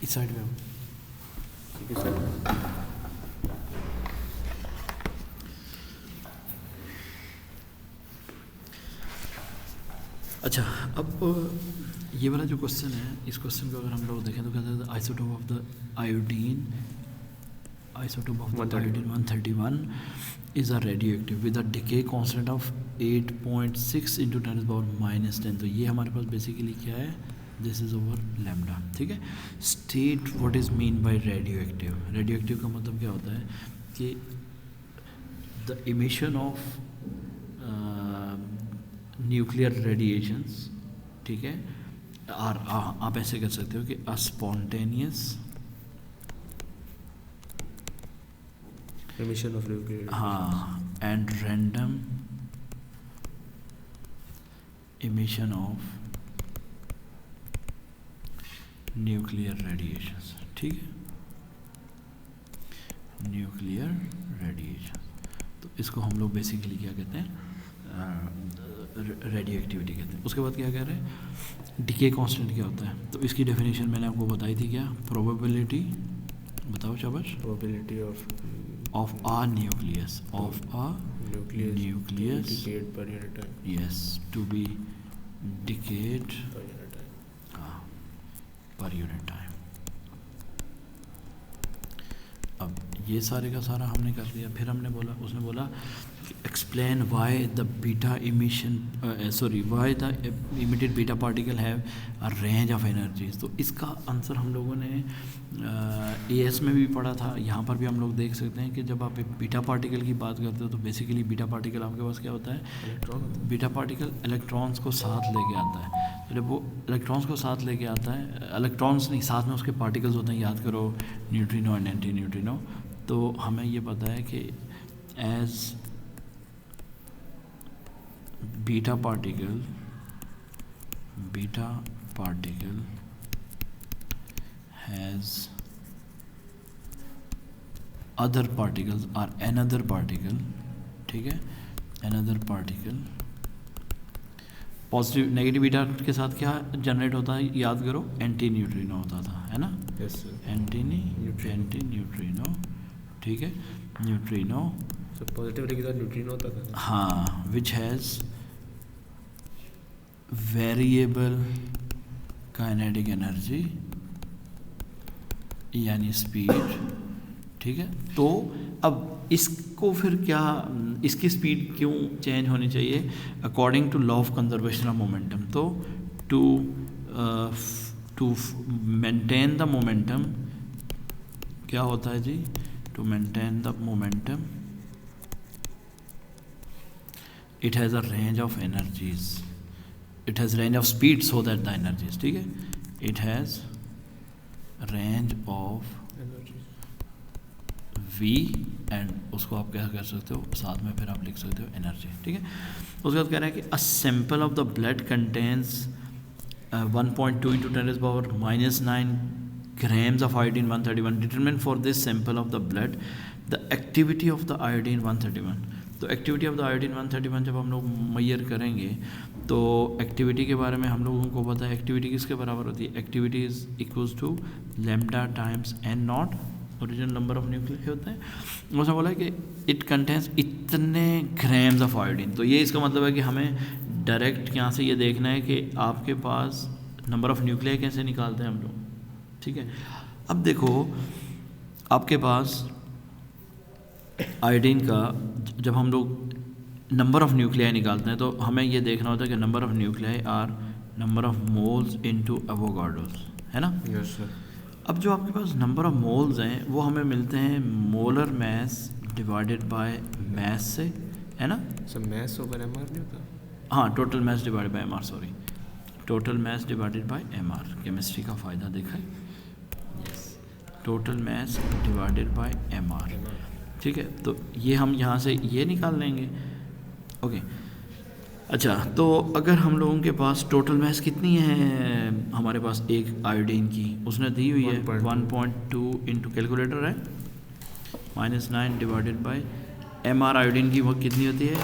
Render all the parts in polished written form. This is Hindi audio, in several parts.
इस साइड में ठीक है सर। अच्छा, अब ये वाला जो क्वेश्चन है, इस क्वेश्चन को अगर हम लोग देखें तो कहते हैं isotope of the iodine, isotope of the iodine 131 is a radioactive with a decay constant of 8.6 into 10⁻⁻10। तो ये हमारे पास बेसिकली क्या है, दिस इज़ ओवर लैम्डा, ठीक है। State what is mean by radioactive. Radioactive का मतलब क्या होता है कि the emission of nuclear radiations, ठीक है, और आप ऐसे कर सकते हो कि अ स्पॉन्टेनियस emission of nuclear हाँ and random emission of nuclear radiations, ठीक है, न्यूक्लियर रेडिएशन। तो इसको हम लोग बेसिकली क्या कहते हैं, रेडियो एक्टिविटी कहते हैं। उसके बाद क्या कह रहे हैं, डिके कांस्टेंट क्या होता है। तो इसकी डेफिनेशन मैंने आपको बताई थी, क्या, प्रोबेबिलिटी, बताओ शाबाश, probability of a nucleus, of a nucleus decayed per unit time, yes, to be decayed per unit time. per unit time। अब ये सारे का सारा हमने कर दिया। फिर हमने बोला, उसने बोला explain why the beta emission, sorry why the emitted beta particle have a range of energies. तो इसका आंसर हम लोगों ने एएस में भी पढ़ा था, यहाँ पर भी हम लोग देख सकते हैं कि जब आप बीटा पार्टिकल की बात करते हो तो बेसिकली बीटा पार्टिकल आपके पास क्या होता है, बीटा पार्टिकल इलेक्ट्रॉन्स को साथ लेके आता है। तो जब वो इलेक्ट्रॉन्स को साथ लेके आता है, इलेक्ट्रॉन्स नहीं, साथ में उसके पार्टिकल्स होते हैं, याद करो, न्यूट्रिनो एंड एंटी न्यूट्रिनो। तो हमें ये पता है कि as beta particle has other particles or another particle, ठीक है, another particle positive negative beta के साथ क्या जनरेट होता है, याद करो, एंटी न्यूट्रिनो होता था, है ना, एंटी न्यूट्रिनो, ठीक है, न्यूट्रिनो, पॉजिटिविटी के साथ न्यूट्रिनो होता था, हाँ, which has variable kinetic energy यानी स्पीड, ठीक है। तो अब इसको फिर क्या, इसकी स्पीड क्यों चेंज होनी चाहिए, according to law of conservation of momentum. तो टू मेंटेन द मोमेंटम क्या होता है जी, to maintain the momentum it has a range of energies, it has range of speed so that the energies, ठीक है, it has range of v and उसको आप क्या कर सकते हो, साथ में फिर आप लिख सकते हो एनर्जी, ठीक है। उसके बाद कह रहे हैं कि a sample of the blood contains 1.2 into 10⁻⁻9 grams of iodine 131. Determine for this sample of the blood the activity of the iodine 131। तो एक्टिविटी ऑफ द आयोडीन 131 जब हम लोग मैयर करेंगे तो एक्टिविटी के बारे में हम लोगों को पता है, एक्टिविटी किसके बराबर होती है, activity is equals to lambda times N naught, original number of nucleus होता है। उसने बोला कि इट कंटेंस इतने ग्राम्स ऑफ आयोडीन। तो ये इसका मतलब है कि हमें डायरेक्ट यहाँ से ये देखना है कि आपके पास नंबर ऑफ न्यूक्लियाई कैसे निकालते हैं हम लोग, ठीक है। अब देखो आपके पास आयोडीन का जब हम लोग नंबर ऑफ़ न्यूक्लियाई निकालते हैं तो हमें ये देखना होता है कि number of nuclei are number of moles into Avogadro's, है ना। Yes sir. अब जो आपके पास नंबर ऑफ़ मोल्स हैं वो हमें मिलते हैं molar mass divided by mass से, है ना। Sir mass over M R नहीं होता, हाँ, total mass divided by M R, sorry, total mass divided by M R, chemistry का फ़ायदा देखा है, yes, total mass divided by M R, ठीक है। तो ये हम यहाँ से ये निकाल लेंगे, ओके। अच्छा, तो अगर हम लोगों के पास टोटल मैस कितनी है, हमारे पास एक आयोडीन की उसने दी हुई है 1.2 इंटू कैलकुलेटर है -9 divided by M R, iodine की वो कितनी होती है,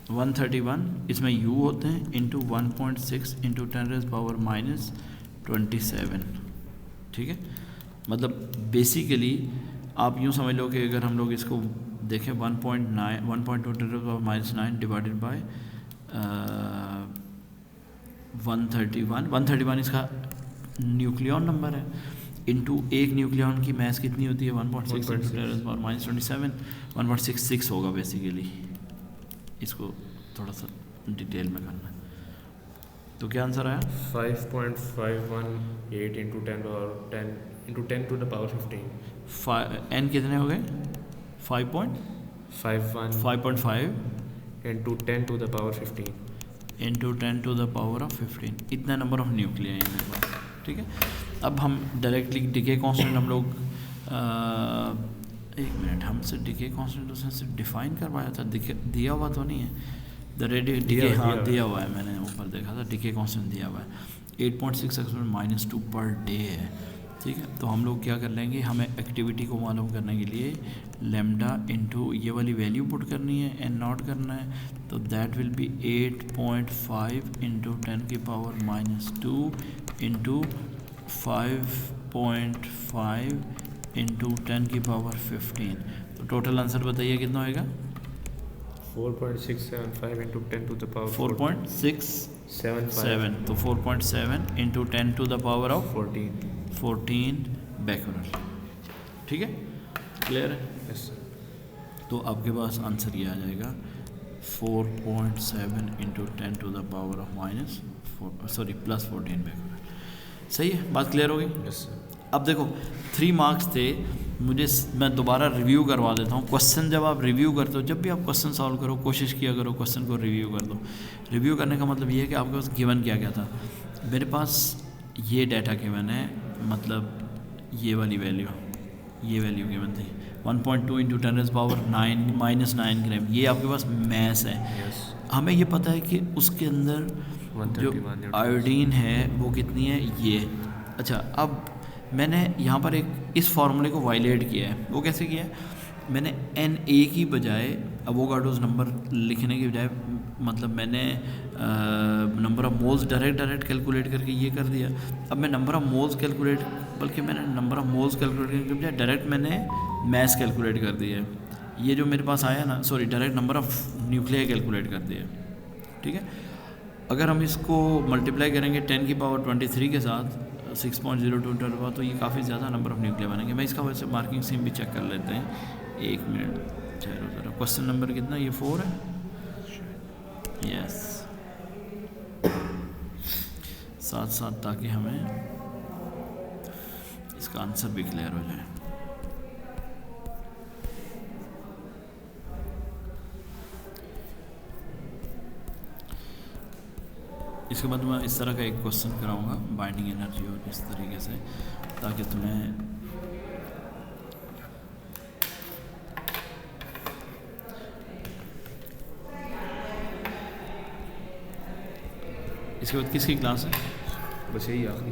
131 इसमें u होते हैं इंटू 1.6 इंटू 10⁻⁻27, ठीक है। मतलब बेसिकली आप यूँ समझ लो कि अगर हम लोग इसको देखें 1.2 10⁻⁹ डिवाइडेड बाय 131 इसका न्यूक्लियन नंबर है, इंटू एक न्यूक्लियन की मैस कितनी होती है 1.6 इंटू 10⁻⁻27 1.66 होगा बेसिकली। इसको थोड़ा सा डिटेल में करना है, तो क्या आंसर आया 5.518 into 10 to the power 15। n कितने हो गए 5.5 into 10 to the power 15 into 10 to the power of 15, इतना नंबर ऑफ न्यूक्लियर है मेरे पास, ठीक है। अब हम डायरेक्टली डिके कांस्टेंट हम लोग एक मिनट, हमसे डिके कांस्टेंट उसने सिर्फ डिफाइन करवाया था, दिया हुआ तो नहीं है द रेडियो डिके, हाँ दिया हुआ है, मैंने ऊपर देखा था डिके कांस्टेंट दिया हुआ है 8.6 -2 पर डे है, ठीक है। तो हम लोग क्या कर लेंगे, हमें एक्टिविटी को मालूम करने के लिए लेमडा इंटू ये वाली वैल्यू पुट करनी है एन नॉट करना है, तो that will be 8.5 into 10⁻⁻2 into 5.5 into 10⁻15, तो टोटल आंसर बताइए कितना होएगा 4.675 इंटू 10 टू द पावर 4.677, तो 4.7 into 10 to the power of 14 backward, ठीक है, क्लियर है। यस तो आपके पास आंसर ये आ जाएगा 4.7 into 10 to the power of +14 backward. सही है, बात क्लियर हो गई। Yes sir. अब देखो 3 मार्क्स थे, मैं दोबारा रिव्यू करवा देता हूँ। क्वेश्चन जब आप रिव्यू करते हो, जब भी आप क्वेश्चन सॉल्व करो कोशिश किया करो क्वेश्चन को रिव्यू कर दो। रिव्यू करने का मतलब ये है कि आपके पास गिवन क्या क्या था। मेरे पास ये डाटा गिवन है, मतलब ये वाली वैल्यू गिवन थी 1.2 इंटू 10⁻⁹ ग्राम, ये आपके पास मैस है। यस हमें ये पता है कि उसके अंदर जो 131 आयोडीन है वो कितनी है, ये। अच्छा, अब मैंने यहाँ पर एक इस फार्मूले को वायलेट किया है। वो कैसे किया है, मैंने Na की बजाय अवोगाड्रोस नंबर लिखने की बजाय मतलब मैंने number of moles direct calculate करके ये कर दिया। अब मैं नंबर ऑफ मोल्स कैलकुलेट, बल्कि मैंने नंबर ऑफ मोल्स कैलकुलेट करने की बजाय डायरेक्ट मैंने मैस कैलकुलेट कर दिया है। ये जो मेरे पास आया ना, sorry, direct number of nuclear calculate कर दिया, ठीक है। अगर हम इसको मल्टीप्लाई करेंगे 10⁻23 के साथ 6.02 तो ये काफ़ी ज़्यादा नंबर ऑफ न्यूक्लियर बनेंगे। मैं इसका वैसे मार्किंग सेम भी चेक कर लेते हैं, एक मिनट ठहरो ज़रा। क्वेश्चन नंबर कितना, ये 4 है, यस। साथ साथ ताकि हमें इसका आंसर भी क्लियर हो जाए। इसके बाद मैं इस तरह का एक क्वेश्चन कराऊंगा बाइंडिंग एनर्जी और इस तरीके से, ताकि तुम्हें इसके बाद किसकी क्लास है, बस यही आखिरी।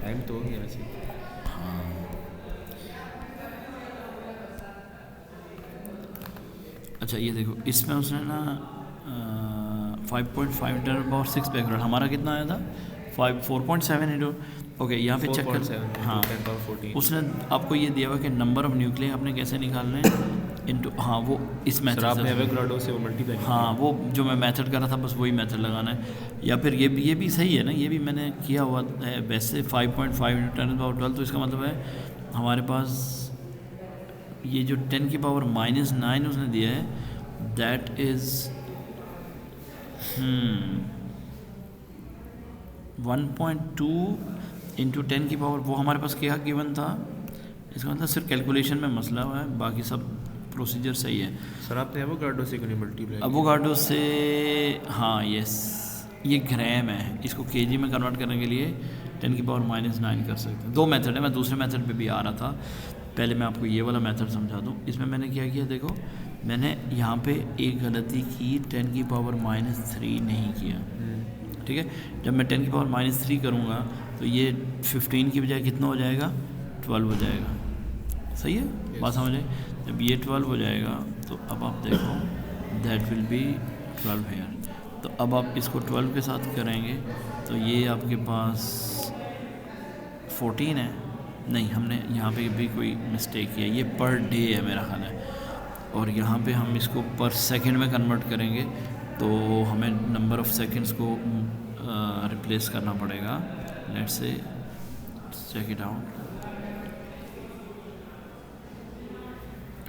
टाइम तो हो गया वैसे। हाँ, अच्छा ये देखो, इसमें उसने ना 5.5 10⁻6 बैकग्राउंड, हमारा कितना आया था 4.7 इंटू, ओके यहाँ पे चेक कर। हाँ, उसने आपको ये दिया हुआ कि नंबर ऑफ न्यूक्लियर आपने कैसे निकालने हैं इंटू, हाँ वो इस मेथड आपने एवोगाड्रो से वो मल्टीप्लाई, हाँ वो जो मैं मेथड कर रहा था बस वही मेथड लगाना है। या फिर ये भी सही है ना, ये भी मैंने किया हुआ है वैसे 5.5 इंटू 10⁻12, तो इसका मतलब है हमारे पास ये जो 10⁻⁻9 उसने दिया है, दैट इज़ 1.2 इंटू 10 की पावर, वो हमारे पास क्या गिवन था। इसका मतलब सिर्फ कैलकुलेशन में मसला हुआ है, बाकी सब प्रोसीजर सही है। सर आपने एवोगाड्रो से क्यों मल्टीप्लाई, एवोगाड्रो से, हाँ यस, ये ग्राम है, इसको केजी में कन्वर्ट करने के लिए 10⁻⁻9 कर सकते हैं। 2 मेथड है, मैं दूसरे मेथड पे भी आ रहा था, पहले मैं आपको ये वाला मेथड समझा दूँ। इसमें मैंने क्या किया, देखो मैंने यहाँ पे एक गलती की, 10⁻³ नहीं किया, ठीक है। जब मैं 10⁻³ करूँगा तो ये 15 की बजाय कितना हो जाएगा, 12 हो जाएगा। सही है, बात समझ आई। जब ये 12 हो जाएगा तो अब आप देखो दैट विल बी 12 हेयर। तो अब आप इसको 12 के साथ करेंगे तो ये आपके पास 14 है। नहीं, हमने यहाँ पे भी कोई मिस्टेक किया, ये पर डे है मेरा ख्याल है, और यहाँ पे हम इसको पर सेकंड में कन्वर्ट करेंगे तो हमें नंबर ऑफ़ सेकंड्स को रिप्लेस करना पड़ेगा। Let's say check it out.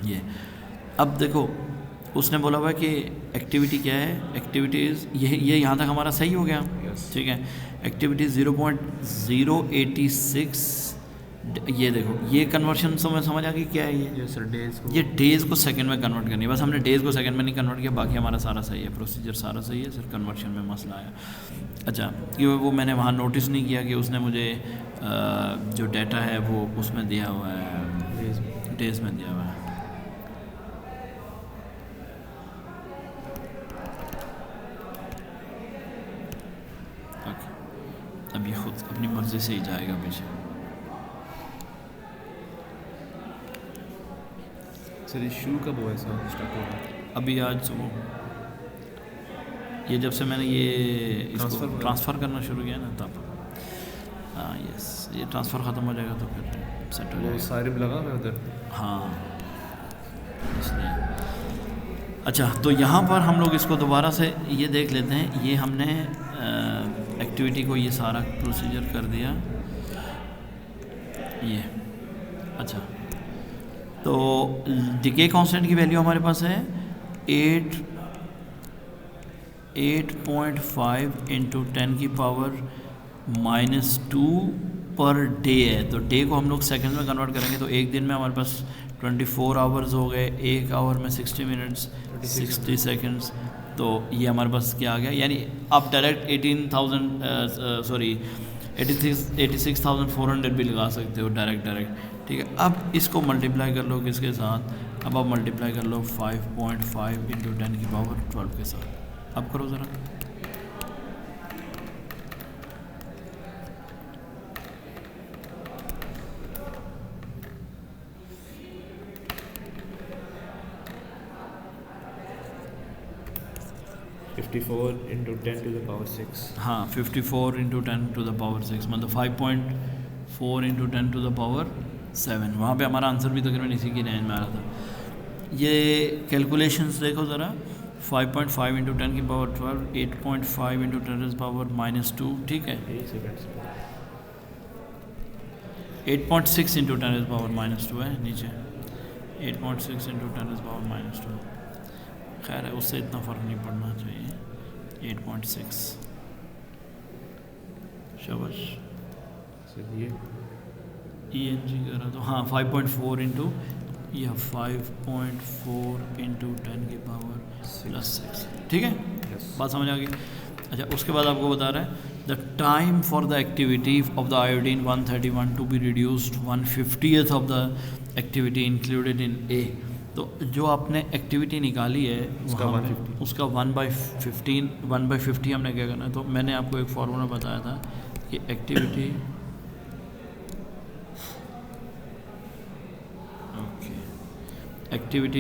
ये अब देखो उसने बोला हुआ है कि एक्टिविटी क्या है, एक्टिविटीज़ ये यहाँ तक हमारा सही हो गया। ठीक है, एक्टिविटी 0.086, ये देखो ये कन्वर्शन समझ आ गई क्या है ये सर डेज को, ये डेज़ को सेकंड में कन्वर्ट करनी है। बस हमने डेज़ को सेकंड में नहीं कन्वर्ट किया, बाकी हमारा सारा सही है, प्रोसीजर सारा सही है, सिर्फ कन्वर्शन में मसला आया। अच्छा, कि वो मैंने वहाँ नोटिस नहीं किया कि उसने मुझे जो डाटा है वो उसमें दिया हुआ है, डेज़ में दिया हुआ है। ओके, अब ये खुद अपनी मर्ज़ी से ही जाएगा पीछे। सर ये शुरू कब हुआ है सर स्टार्ट हुआ? अभी आज सुबह, ये जब से मैंने ये इसको ट्रांसफ़र करना शुरू किया ना तब। हाँ यस, ये ट्रांसफ़र ख़त्म हो जाएगा तो फिर सेट हो जाएगा। सारे भी लगा मैं उधर। हाँ इसलिए। अच्छा, तो यहाँ पर हम लोग इसको दोबारा से ये देख लेते हैं। ये हमने एक्टिविटी को ये सारा प्रोसीजर कर दिया ये। अच्छा, तो डिके कांस्टेंट की वैल्यू हमारे पास है 8.5 इंटू 10 की पावर -2 पर डे है। तो डे को हम लोग सेकंड में कन्वर्ट करेंगे तो एक दिन में हमारे पास 24 आवर्स हो गए, एक आवर में 60 मिनट्स 60 सेकंड्स। तो ये हमारे पास क्या आ गया, यानी आप डायरेक्ट 86,400 भी लगा सकते हो डायरेक्ट। ठीक है, अब इसको मल्टीप्लाई कर लो किसके साथ, अब आप मल्टीप्लाई कर लो 5.5 इंटू 10 की पावर 12 के साथ। अब करो ज़रा। Into 10 to the power 6। हाँ 54 इंटू 10 टू द पावर 6 मतलब 5.4 इंटू 10 टू द पावर 7। वहाँ पे हमारा आंसर भी तकरीबन इसी की रेंज में आ रहा था। ये कैलकुलेशंस देखो ज़रा, 5.5 इंटू 10 की पावर 12, 8.5 इंटू 10 पावर -2। ठीक है, 8.6 इंटू 10 पावर -2 है नीचे, 8.6 इंटू 10 पावर -2। खैर है, उससे इतना फ़र्क नहीं पड़ना चाहिए। 8.6 शाबाश। ये ENG करा तो हाँ 5.4 इंटू या 5.4 इंटू 10 की पावर +6। ठीक है, बात समझ आ गई। अच्छा, उसके बाद आपको बता रहा है the time for the activity of the iodine 131 to be reduced 1/50th of the activity included in A. तो जो आपने एक्टिविटी निकाली है उसका 1/50 हमने क्या करना है। तो मैंने आपको एक फार्मूला बताया था कि activity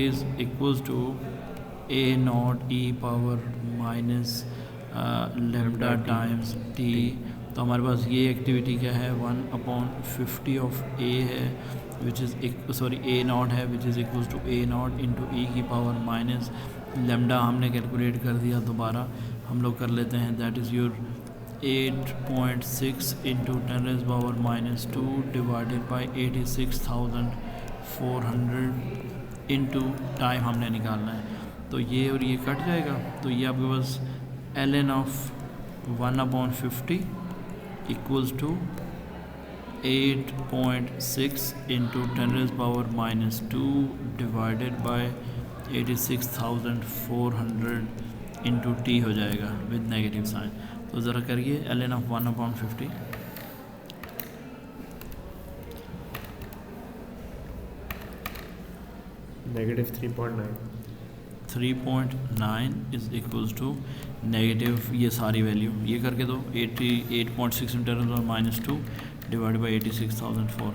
is equals to A0 e power -λ times t। तो हमारे पास ये एक्टिविटी क्या है, 1/50 ऑफ A है विच इज़ A0 है which is equals to A0 into e की पावर -λ। हमने कैलकुलेट कर दिया, दोबारा हम लोग कर लेते हैं। That is your 8.6 into 10 power -2 divided by 86,400 into time हमने निकालना है। तो ये और ये कट जाएगा, तो ये आपके पास ln of 1/50 equals to 8.6 into 10 power -2 divided by 86,400 into T हो जाएगा विद नेगेटिव साइन। तो ज़रा करिए ln of 1/50। -3.9 is equals to negative ये सारी वैल्यू ये करके दो 88.6 इंटू और -2 divide by 86,400।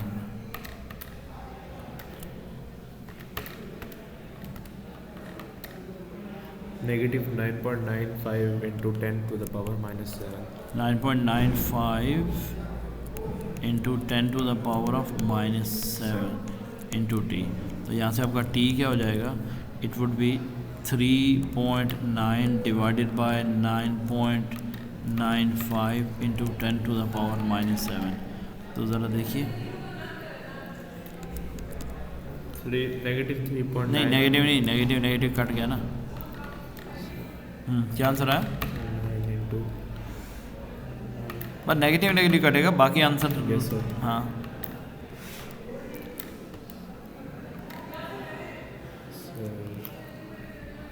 Negative 9.95 into 10 to the power minus 7. 9.95 into 10 to the power of -7 into T. तो यहाँ से आपका टी क्या हो जाएगा, it would be 3.9 divided by 9.95 into 10 to the power -7। तो ज़रा देखिए, Negative 3.9. नहीं नेगेटिव कट गया ना। क्या आंसर आया? 9 into बस नेगेटिव कटेगा, बाकी आंसर Yes, sir. हाँ। so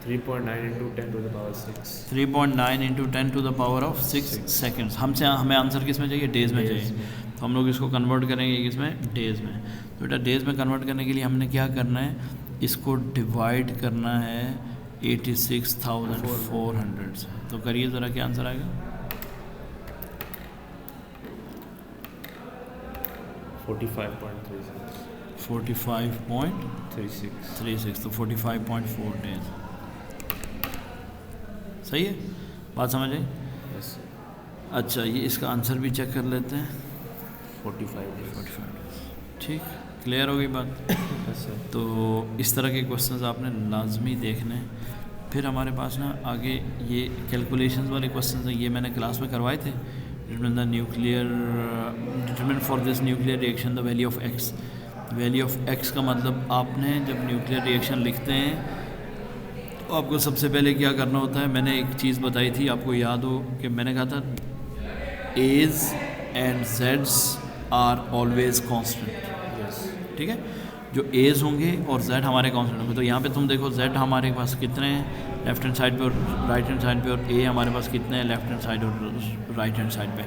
3.9 into 10 to the power 6. 3.9 into 10 to the power of 6 seconds. हमें आंसर किस में चाहिए, डेज़ में चाहिए। तो हम लोग इसको कन्वर्ट करेंगे किसमें, डेज़ में। तो बेटा डेज़ में कन्वर्ट करने के लिए हमने क्या करना है, इसको डिवाइड करना है 86,400 से। तो करिए ज़रा, क्या आंसर आएगा? 45.36. 45.36, तो 45.4 डेज। सही है, बात समझ आई? Yes, sir. अच्छा, ये इसका आंसर भी चेक कर लेते हैं। 45 days. 45 डेज, ठीक, क्लियर हो गई बात। Yes, sir. तो इस तरह के क्वेश्चंस आपने लाजमी देखने हैं। फिर हमारे पास ना आगे ये कैलकुलेशंस वाले क्वेश्चंस हैं, ये मैंने क्लास में करवाए थे। Determine for this nuclear reaction the value of x. Value of x का मतलब आपने जब न्यूक्लियर रिएक्शन लिखते हैं तो आपको सबसे पहले क्या करना होता है। मैंने एक चीज़ बताई थी, आपको याद हो कि मैंने कहा था एज एंड जेड्स आर ऑलवेज कांस्टेंट, Yes. ठीक है। जो एज होंगे और जेड हमारे कांस्टेंट होंगे। तो यहाँ पे तुम देखो जेड हमारे पास कितने हैं लेफ्ट हैंड साइड पे और राइट हैंड साइड पे, और ए हमारे पास कितने हैं लेफ्ट हैंड साइड और राइट हैंड साइड पे।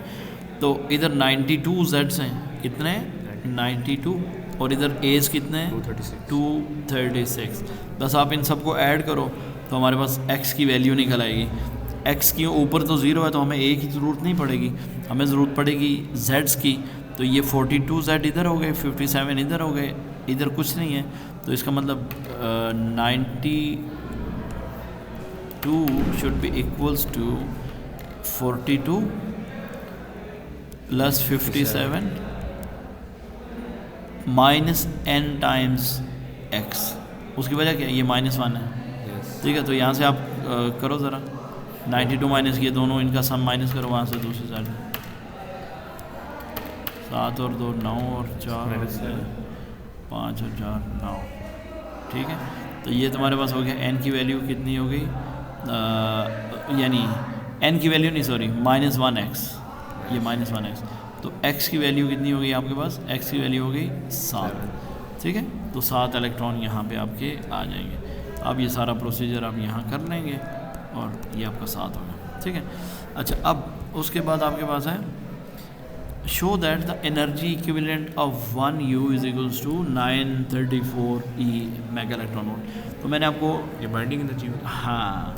तो इधर 92 जेड्स हैं, कितने हैं 92, और इधर एज कितने हैं 236. 236। बस आप इन सबको ऐड करो तो हमारे पास एक्स की वैल्यू निकल आएगी। एक्स की ऊपर तो ज़ीरो है तो हमें ए की ज़रूरत नहीं पड़ेगी, हमें ज़रूरत पड़ेगी जेड्स की। तो ये 42 जेड इधर हो गए, 57 इधर हो गए, इधर कुछ नहीं है। तो इसका मतलब 92 should be equals to 42 plus 57 minus n times x। उसकी वजह क्या है, ये -1 है, Yes. ठीक है। तो यहाँ से आप करो ज़रा 92 माइनस ये दोनों, इनका सम माइनस करो वहाँ से दूसरी साइड। 7 और 2 9 और 4 Minus 5 और 4 9, ठीक है। तो ये तुम्हारे पास हो गया, n की वैल्यू कितनी हो गई, यानी n की वैल्यू नहीं, सॉरी -1x, ये -1x। तो x की वैल्यू कितनी हो गई आपके पास, x की वैल्यू हो गई 7, ठीक है। तो 7 इलेक्ट्रॉन यहाँ पे आपके आ जाएंगे। अब ये सारा प्रोसीजर आप यहाँ कर लेंगे और ये आपका 7 होगा, ठीक है। अच्छा, अब उसके बाद आपके पास है show that the energy equivalent of 1 U is equals to 934 E mega electron volt. तो मैंने आपको, ये बाइंडिंग एनर्जी होता हाँ,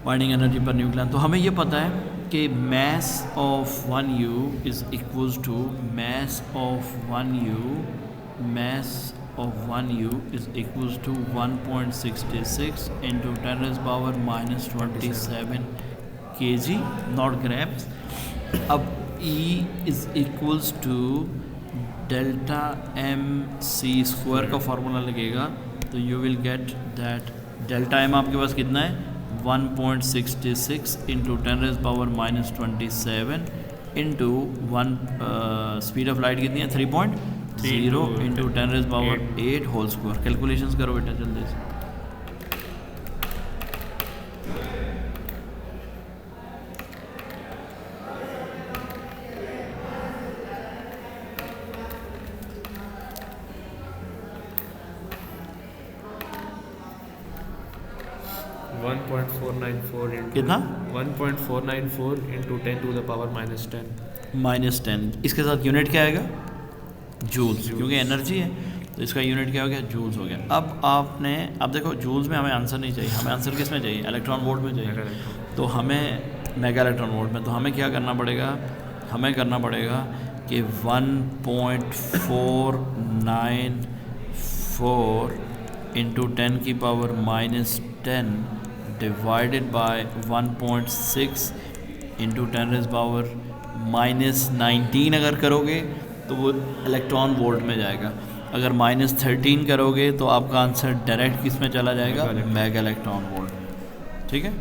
बाइंडिंग एनर्जी पर न्यूक्लियन, तो हमें ये पता है कि mass of 1 U is equals to mass of 1 U is equals to 1.66 into 10 raised power minus 27 kg, not grams. अब E is equals to delta MC square का फार्मूला लगेगा, तो you will get that delta M आपके पास कितना है 1.66 into 10 raise power -27 into 1 speed of light कितनी है 3.0 into 10 raise power 8 whole square. Calculations करो बेटा जल्दी से। है 1.494 into कितना? 1.494 into 10 to the power -10. -10, इसके साथ यूनिट क्या आएगा जूल्स, क्योंकि एनर्जी है तो इसका यूनिट क्या हो गया जूल्स हो गया। अब आपने, अब देखो जूल्स में हमें आंसर नहीं चाहिए, हमें आंसर किस में चाहिए इलेक्ट्रॉन वोल्ट में चाहिए। तो हमें मेगा इलेक्ट्रॉन वोल्ट में, तो हमें क्या करना पड़ेगा, हमें करना पड़ेगा कि 1.494 इंटू 10 की पावर -10 डिवाइडेड बाय 1.6 इंटू 10⁻⁻19 अगर करोगे तो वो इलेक्ट्रॉन वोल्ट में जाएगा। अगर -13 करोगे तो आपका आंसर डायरेक्ट किस में चला जाएगा, मेगा इलेक्ट्रॉन वोल्ट। ठीक है,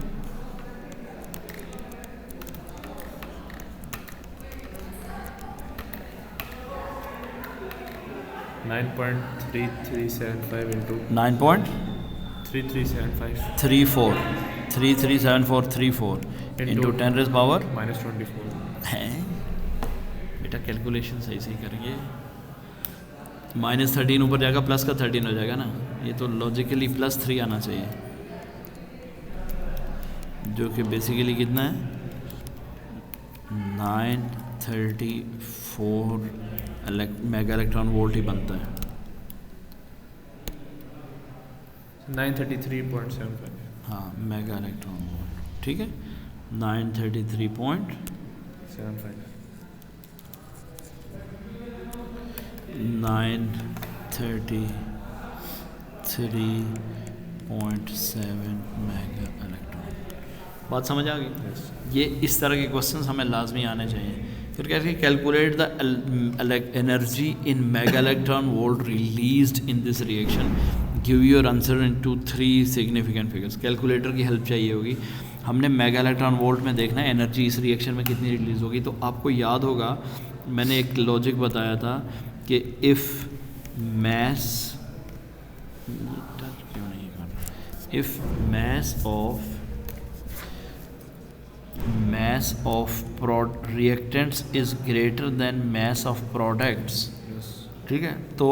9.3375 into 9.34 337434 इंटू 10⁻। -24 है बेटा, कैलकुलेशन सही सही करेंगे। -13 ऊपर जाएगा, प्लस का 13 हो जाएगा ना, ये तो लॉजिकली +3 आना चाहिए, जो कि बेसिकली कितना है 934 मेगा इलेक्ट्रॉन वोल्ट ही बनता है। 933.75 हाँ, मेगा इलेक्ट्रॉन वोल्ट। ठीक है, 933.75 मेगा इलेक्ट्रॉन। बात समझ आ गई? ये इस तरह के क्वेश्चंस हमें लाजमी आने चाहिए। फिर कहते हैं calculate the energy in mega electron volt released in this reaction, give your answer into 3 significant figures. Calculator की हेल्प चाहिए होगी। हमने मेगा इलेक्ट्रॉन वोल्ट में देखना है एनर्जी इस रिएक्शन में कितनी रिलीज़ होगी। तो आपको याद होगा मैंने एक लॉजिक बताया था कि if mass of reactants is greater than mass of products, ठीक है, तो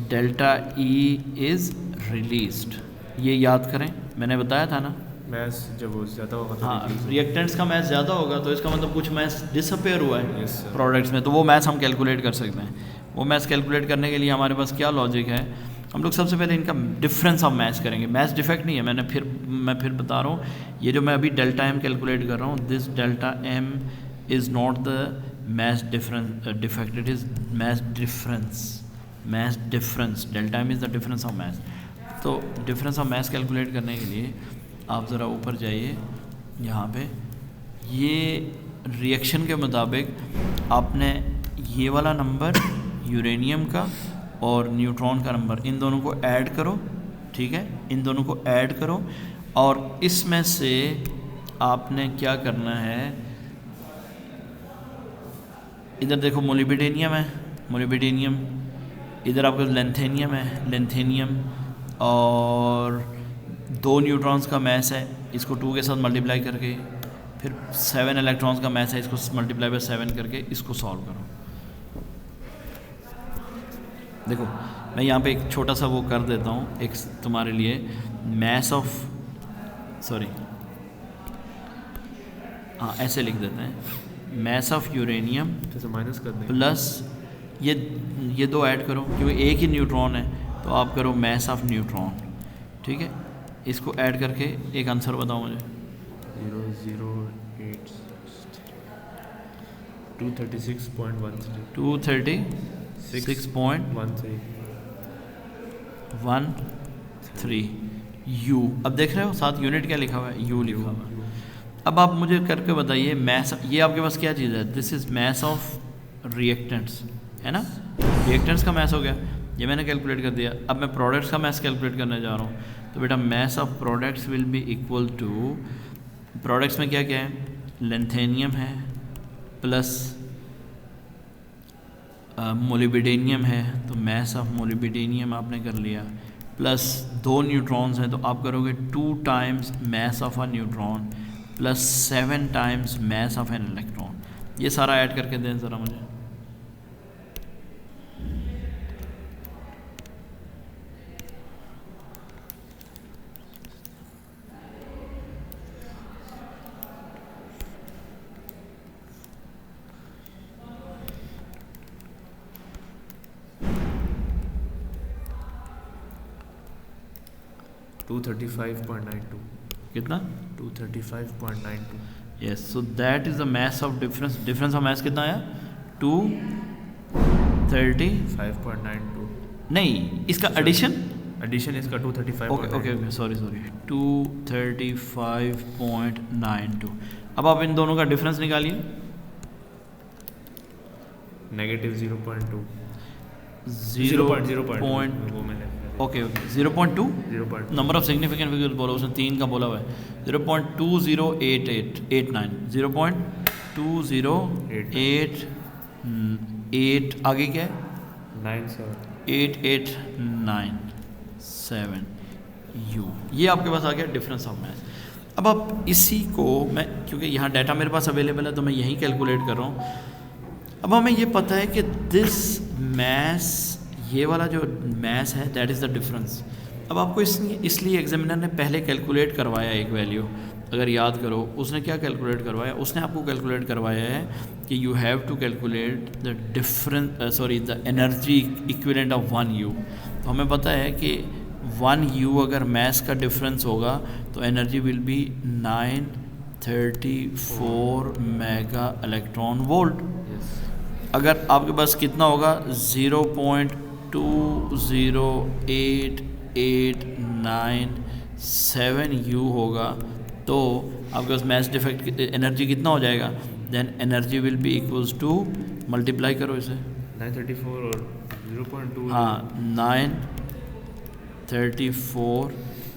डेल्टा E is released। ये याद करें, मैंने बताया था ना, मैस जब वो ज़्यादा होगा तो हाँ, रिएक्टेंट्स का मैस ज़्यादा होगा तो इसका मतलब कुछ मैस डिसअपेयर हुआ है Yes, sir. प्रोडक्ट्स में, तो वो मैस हम कैलकुलेट कर सकते हैं। वो मैस कैलकुलेट करने के लिए हमारे पास क्या लॉजिक है, हम लोग सबसे पहले इनका डिफरेंस ऑफ मैस करेंगे। मैस डिफेक्ट नहीं है, मैं फिर बता रहा हूँ, ये जो मैं अभी डेल्टा एम कैलकुलेट कर रहा हूँ, this delta M is not the mass defect, it is mass difference. Delta M is the difference of mass. तो डिफरेंस ऑफ मैस कैलकुलेट करने के लिए आप ज़रा ऊपर जाइए, यहाँ पे ये रिएक्शन के मुताबिक आपने ये वाला नंबर यूरेनियम का और न्यूट्रॉन का नंबर, इन दोनों को ऐड करो, ठीक है, इन दोनों को ऐड करो, और इसमें से आपने क्या करना है, इधर देखो मोलिब्डेनियम है, मोलिब्डेनियम, इधर आपके लेंथेनियम है, लेंथेनियम, और 2 न्यूट्रॉन्स का मैस है, इसको 2 के साथ मल्टीप्लाई करके, फिर 7 इलेक्ट्रॉन्स का मैस है, इसको मल्टीप्लाई बाय 7 करके इसको सॉल्व करो। देखो मैं यहाँ पे एक छोटा सा वो कर देता हूँ एक तुम्हारे लिए, मैस ऑफ, सॉरी हाँ ऐसे लिख देते हैं, मैस ऑफ यूरेनियम जैसे माइनस कर दें प्लस ये 2 ऐड करो, क्योंकि एक ही न्यूट्रॉन है तो आप करो मैस ऑफ न्यूट्रॉन, ठीक है, इसको ऐड करके एक आंसर बताओ मुझे। 008 236.13 236.13 यू। अब देख रहे हो साथ यूनिट क्या लिखा हुआ है, यू लिखा हुआ है। अब आप मुझे करके बताइए मैस, ये आपके पास क्या चीज़ है, this is mass of reactants, है ना, रिएक्टेंट्स का मैस हो गया, ये मैंने कैलकुलेट कर दिया। अब मैं प्रोडक्ट्स का मैस कैलकुलेट करने जा रहा हूँ, तो बेटा mass of products will be equal to, products में क्या क्या है, लेंथेनियम है प्लस मोलिब्डेनियम है, तो मैस ऑफ मोलिब्डेनियम आपने कर लिया, प्लस 2 न्यूट्रॉन्स हैं तो आप करोगे 2 times mass of a neutron plus 7 times mass of an electron. ये सारा ऐड करके दें ज़रा मुझे। टू 235.92 कितना, 235.92 yes, so that is the mass of difference. Difference of mess कितना आया, 230 5.92 नहीं, इसका एडिशन एडिशन इसका 235. Okay okay okay sorry 235.92. अब आप इन दोनों का डिफरेंस निकालिए. नेगेटिव 0.2. 0.0. वो मैंने okay okay 0.2. 0.2. Number of significant figures बोलो, उसने 3 का बोला हुआ है. 0.208889. 0.20888 आगे क्या है? 97. 8897 U. ये आपके पास आ गया डिफरेंस ऑफ मैथ. अब आप इसी को मैं, क्योंकि यहाँ डाटा मेरे पास अवेलेबल है तो मैं यहीं कैलकुलेट कर रहा हूँ. अब हमें ये पता है कि दिस मैथ्स, ये वाला जो मैथ्स है दैट इज़ द डिफरेंस. अब आपको इसलिए एग्जामिनर ने पहले कैलकुलेट करवाया एक वैल्यू. अगर याद करो उसने क्या कैलकुलेट करवाया, उसने आपको कैलकुलेट करवाया है कि you have to calculate the difference the energy equivalent of 1 U. तो हमें पता है कि 1 U अगर मैथ्स का डिफरेंस होगा तो energy will B 934 mega electron volt. अगर आपके पास कितना होगा 0.208897 U होगा तो आपके पास मैथ डिफेक्ट एनर्जी कितना हो जाएगा? Then energy will be equals to, multiply करो इसे. 934 और 0.2. हाँ 934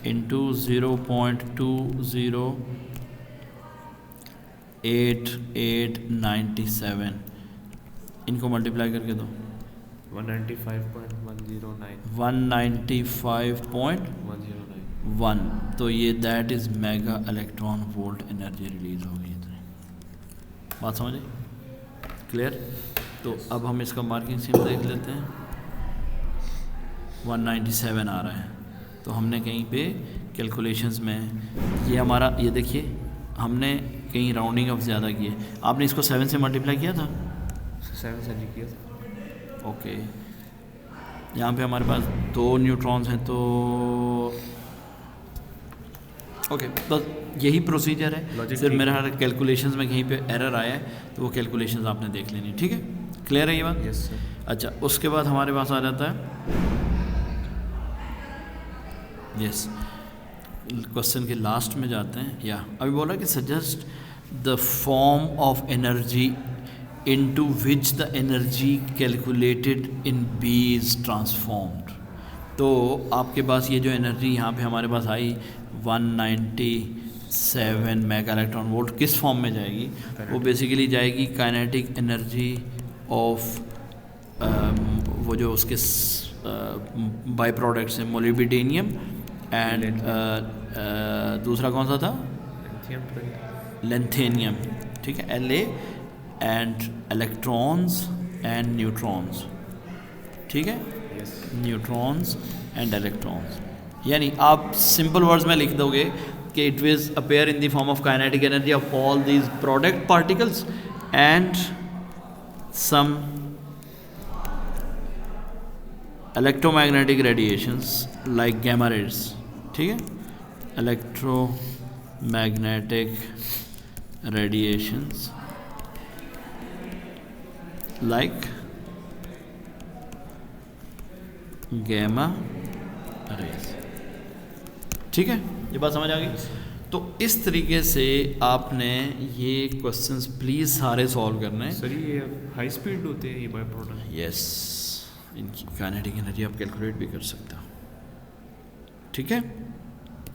इंटू 0.208897 इनको मल्टीप्लाई करके दो. 195.109. 195.1. तो ये that is mega electron volt energy release होगी. इतनी बात समझे? क्लियर? तो अब हम इसका मार्किंग स्कीम देख लेते हैं. 197 आ रहा है तो हमने कहीं पे कैलकुलेशंस में ये हमारा, ये देखिए हमने कहीं राउंडिंग ऑफ ज़्यादा की है. आपने इसको 7 से मल्टीप्लाई किया था? 7 से किया था. ओके यहाँ पे हमारे पास 2 न्यूट्रॉन्स हैं तो ओके बस यही प्रोसीजर है. सिर्फ मेरा कैलकुलेशंस में कहीं पे एरर आया है तो वो कैलकुलेशंस आपने देख लेनी. ठीक है, क्लियर है ये बात? Yes sir. अच्छा उसके बाद हमारे पास आ जाता है यस क्वेश्चन के लास्ट में जाते हैं. या अभी बोला कि suggest the form of energy into which the energy calculated in B is transformed. तो आपके पास ये जो एनर्जी यहाँ पे हमारे पास आई 197 मेगा इलेक्ट्रॉन वोल्ट किस फॉर्म में जाएगी? वो बेसिकली जाएगी काइनेटिक एनर्जी ऑफ वो जो उसके बाई प्रोडक्ट्स हैं मोलिब्डेनियम एंड दूसरा कौन सा था? लेंथेनियम. ठीक है, La and electrons and neutrons. ठीक है, न्यूट्रॉन्स एंड इलेक्ट्रॉन्स. यानी आप सिंपल वर्ड्स में लिख दोगे कि it will appear in the form of kinetic energy of all these product particles and some electromagnetic radiations like gamma rays. ठीक है, electromagnetic radiations like gamma rays. ठीक है, ये बात समझ आ गई? तो इस तरीके से आपने ये क्वेश्चंस प्लीज़ सारे सॉल्व करने हैं. सर ये हाई स्पीड होते हैं ये बाय प्रोडक्ट? यस, इनकी काइनेटिक एनर्जी आप कैलकुलेट भी कर सकते हो. ठीक है.